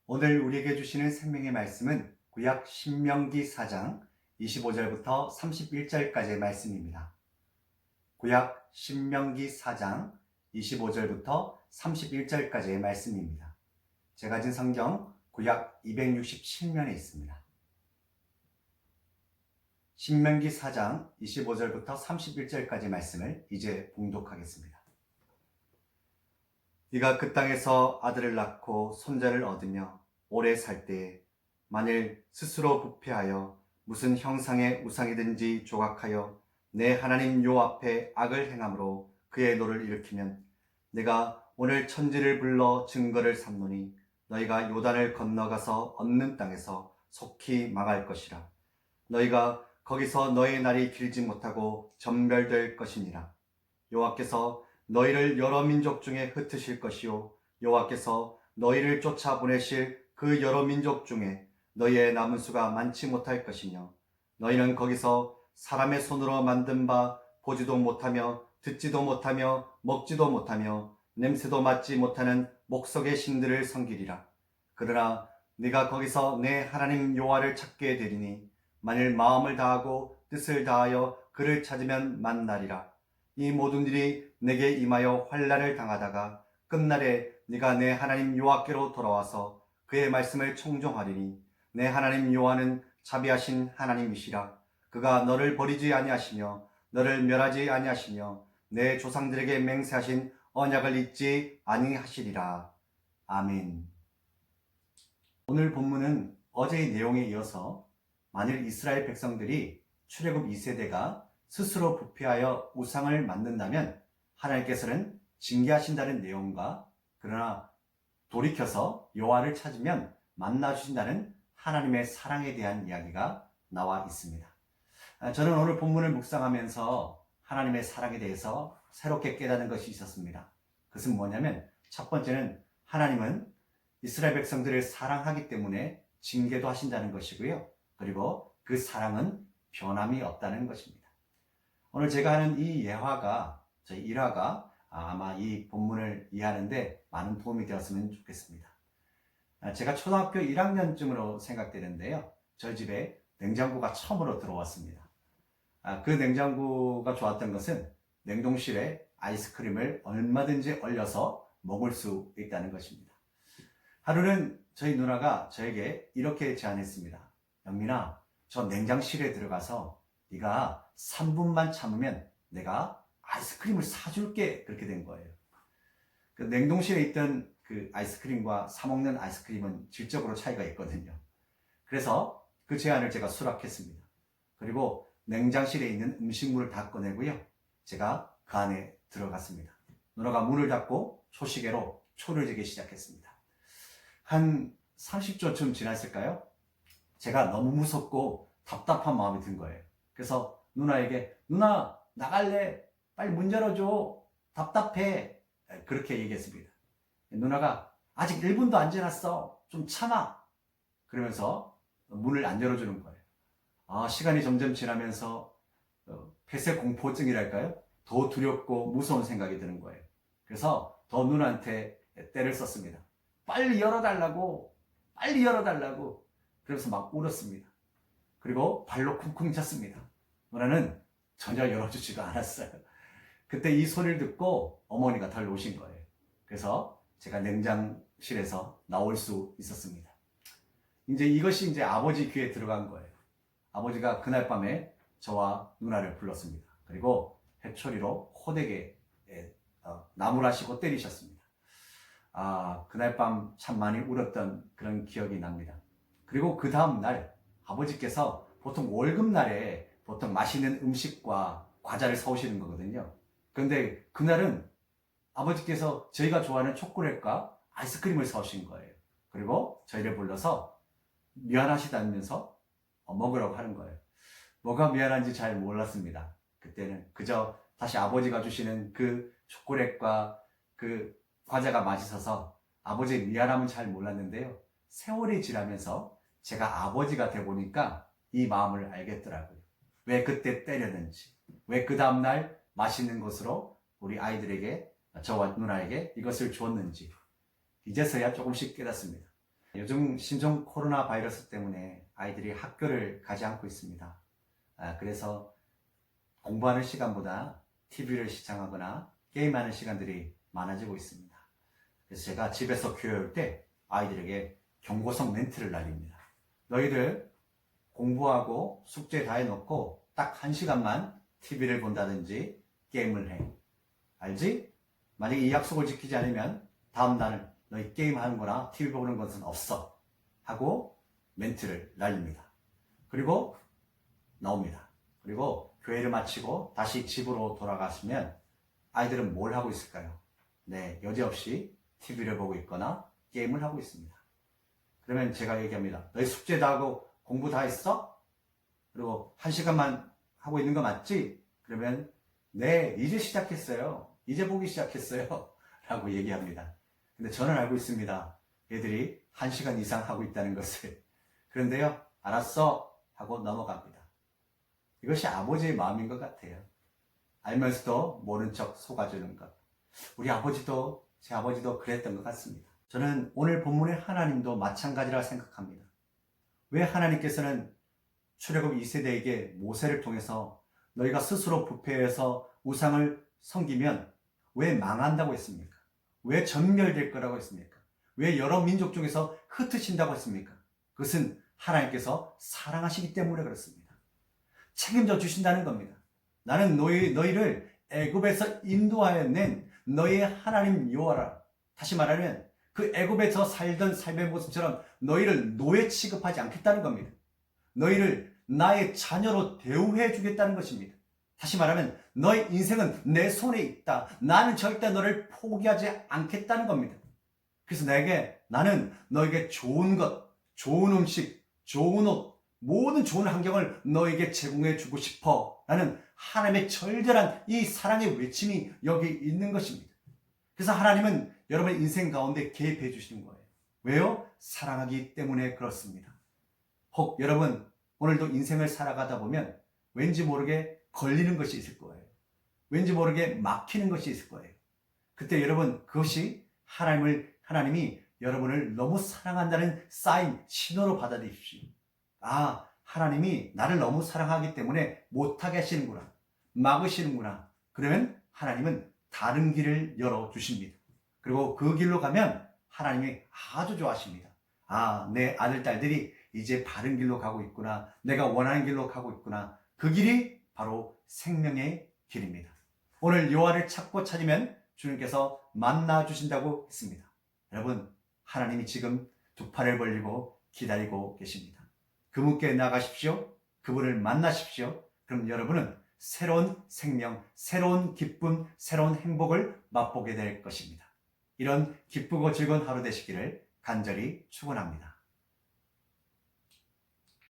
오늘 우리에게 주시는 생명의 말씀은 구약 신명기 4장 25절부터 31절까지의 말씀입니다. 구약 신명기 4장 25절부터 31절까지의 말씀입니다. 제가 가진 성경 구약 267면에 있습니다. 신명기 4장 25절부터 31절까지 말씀을 이제 봉독하겠습니다. 네가 그 땅에서 아들을 낳고 손자를 얻으며 오래 살 때에 만일 스스로 부패하여 무슨 형상의 우상이든지 조각하여 내 하나님 여호와 앞에 악을 행함으로 그의 노를 일으키면 내가 오늘 천지를 불러 증거를 삼노니 너희가 요단을 건너가서 얻는 땅에서 속히 망할 것이라. 너희가 거기서 너희 날이 길지 못하고 전멸될 것이니라. 여호와께서 너희를 여러 민족 중에 흩으실 것이요 여호와께서 너희를 쫓아 보내실 그 여러 민족 중에 너희의 남은 수가 많지 못할 것이며 너희는 거기서 사람의 손으로 만든 바 보지도 못하며 듣지도 못하며 먹지도 못하며 냄새도 맡지 못하는 목석의 신들을 섬기리라. 그러나 네가 거기서 내 하나님 여호와를 찾게 되리니 만일 마음을 다하고 뜻을 다하여 그를 찾으면 만나리라. 이 모든 일이 내게 임하여 환난을 당하다가 끝날에 네가 내 하나님 여호와께로 돌아와서 그의 말씀을 청종하리니 내 하나님 여호와는 자비하신 하나님이시라. 그가 너를 버리지 아니하시며 너를 멸하지 아니하시며 내 조상들에게 맹세하신 언약을 잊지 아니하시리라. 아멘. 오늘 본문은 어제의 내용에 이어서 만일 이스라엘 백성들이 출애굽 2세대가 스스로 부패하여 우상을 만든다면 하나님께서는 징계하신다는 내용과 그러나 돌이켜서 여호와를 찾으면 만나주신다는 하나님의 사랑에 대한 이야기가 나와 있습니다. 저는 오늘 본문을 묵상하면서 하나님의 사랑에 대해서 새롭게 깨닫는 것이 있었습니다. 그것은 뭐냐면 첫 번째는 하나님은 이스라엘 백성들을 사랑하기 때문에 징계도 하신다는 것이고요. 그리고 그 사랑은 변함이 없다는 것입니다. 오늘 제가 하는 이 예화가, 저희 일화가 아마 이 본문을 이해하는데 많은 도움이 되었으면 좋겠습니다. 제가 초등학교 1학년쯤으로 생각되는데요. 저희 집에 냉장고가 처음으로 들어왔습니다. 그 냉장고가 좋았던 것은 냉동실에 아이스크림을 얼마든지 얼려서 먹을 수 있다는 것입니다. 하루는 저희 누나가 저에게 이렇게 제안했습니다. 영민아, 저 냉장실에 들어가서 네가 3분만 참으면 내가 아이스크림을 사줄게. 그렇게 된 거예요. 그 냉동실에 있던 그 아이스크림과 사먹는 아이스크림은 질적으로 차이가 있거든요. 그래서 그 제안을 제가 수락했습니다. 그리고 냉장실에 있는 음식물을 다 꺼내고요. 제가 그 안에 들어갔습니다. 누나가 문을 닫고 초시계로 초를 지기 시작했습니다. 한 30초쯤 지났을까요? 제가 너무 무섭고 답답한 마음이 든 거예요. 그래서 누나에게 누나 나갈래? 빨리 문 열어줘. 답답해. 그렇게 얘기했습니다. 누나가 아직 1분도 안 지났어. 좀 참아. 그러면서 문을 안 열어주는 거예요. 시간이 점점 지나면서 폐쇄 공포증이랄까요? 더 두렵고 무서운 생각이 드는 거예요. 그래서 더 누나한테 떼를 썼습니다. 빨리 열어달라고. 빨리 열어달라고. 그래서 막 울었습니다. 그리고 발로 쿵쿵 찼습니다. 누나는 전혀 열어주지도 않았어요. 그때 이 소리를 듣고 어머니가 달려오신 거예요. 그래서 제가 냉장실에서 나올 수 있었습니다. 이것이 아버지 귀에 들어간 거예요. 아버지가 그날 밤에 저와 누나를 불렀습니다. 그리고 회초리로 호되게 나무라시고 때리셨습니다. 그날 밤 참 많이 울었던 그런 기억이 납니다. 그리고 그 다음 날 아버지께서 보통 월급날에 보통 맛있는 음식과 과자를 사오시는 거거든요. 그런데 그날은 아버지께서 저희가 좋아하는 초콜릿과 아이스크림을 사오신 거예요. 그리고 저희를 불러서 미안하시다면서 먹으라고 하는 거예요. 뭐가 미안한지 잘 몰랐습니다. 그때는 그저 다시 아버지가 주시는 그 초콜릿과 그 과자가 맛있어서 아버지의 미안함은 잘 몰랐는데요. 세월이 지나면서 제가 아버지가 돼 보니까 이 마음을 알겠더라고요. 왜 그때 때렸는지, 왜 그 다음날 맛있는 것으로 우리 아이들에게, 저와 누나에게 이것을 줬는지 이제서야 조금씩 깨닫습니다. 요즘 신종 코로나 바이러스 때문에 아이들이 학교를 가지 않고 있습니다. 그래서 공부하는 시간보다 TV를 시청하거나 게임하는 시간들이 많아지고 있습니다. 그래서 제가 집에서 교회 올 때 아이들에게 경고성 멘트를 날립니다. 너희들 공부하고 숙제 다 해놓고 딱 1시간만 TV를 본다든지 게임을 해. 알지? 만약에 이 약속을 지키지 않으면 다음 날은 너희 게임하는 거나 TV 보는 것은 없어. 하고 멘트를 날립니다. 그리고 나옵니다. 그리고 교회를 마치고 다시 집으로 돌아가시면 아이들은 뭘 하고 있을까요? 네, 여지없이 TV를 보고 있거나 게임을 하고 있습니다. 그러면 제가 얘기합니다. 너희 숙제 다 하고 공부 다 했어? 그리고 1시간만 하고 있는 거 맞지? 그러면 네, 이제 시작했어요. 이제 보기 시작했어요. 라고 얘기합니다. 근데 저는 알고 있습니다. 얘들이 1시간 이상 하고 있다는 것을. 그런데요, 알았어 하고 넘어갑니다. 이것이 아버지의 마음인 것 같아요. 알면서도 모른 척 속아주는 것. 우리 아버지도, 제 아버지도 그랬던 것 같습니다. 저는 오늘 본문의 하나님도 마찬가지라 생각합니다. 왜 하나님께서는 출애굽 2세대에게 모세를 통해서 너희가 스스로 부패해서 우상을 섬기면 왜 망한다고 했습니까? 왜 전멸될 거라고 했습니까? 왜 여러 민족 중에서 흩으신다고 했습니까? 그것은 하나님께서 사랑하시기 때문에 그렇습니다. 책임져 주신다는 겁니다. 나는 너희를 애굽에서 인도하여 낸 너희의 하나님 여호와라. 다시 말하면 그 애굽에서 살던 삶의 모습처럼 너희를 노예 취급하지 않겠다는 겁니다. 너희를 나의 자녀로 대우해 주겠다는 것입니다. 다시 말하면 너의 인생은 내 손에 있다. 나는 절대 너를 포기하지 않겠다는 겁니다. 그래서 나는 너에게 좋은 것, 좋은 음식, 좋은 옷, 모든 좋은 환경을 너에게 제공해 주고 싶어. 라는 하나님의 절절한 이 사랑의 외침이 여기 있는 것입니다. 그래서 하나님은 여러분의 인생 가운데 개입해 주시는 거예요. 왜요? 사랑하기 때문에 그렇습니다. 혹 여러분 오늘도 인생을 살아가다 보면 왠지 모르게 걸리는 것이 있을 거예요. 왠지 모르게 막히는 것이 있을 거예요. 그때 여러분 그것이 하나님이 여러분을 너무 사랑한다는 사인, 신호로 받아들이십시오. 아, 하나님이 나를 너무 사랑하기 때문에 못하게 하시는구나. 막으시는구나. 그러면 하나님은 다른 길을 열어주십니다. 그리고 그 길로 가면 하나님이 아주 좋아하십니다. 아, 내 아들, 딸들이 이제 바른 길로 가고 있구나. 내가 원하는 길로 가고 있구나. 그 길이 바로 생명의 길입니다. 오늘 여호와를 찾고 찾으면 주님께서 만나 주신다고 했습니다. 여러분, 하나님이 지금 두 팔을 벌리고 기다리고 계십니다. 그분께 나가십시오. 그분을 만나십시오. 그럼 여러분은 새로운 생명, 새로운 기쁨, 새로운 행복을 맛보게 될 것입니다. 이런 기쁘고 즐거운 하루 되시기를 간절히 축원합니다.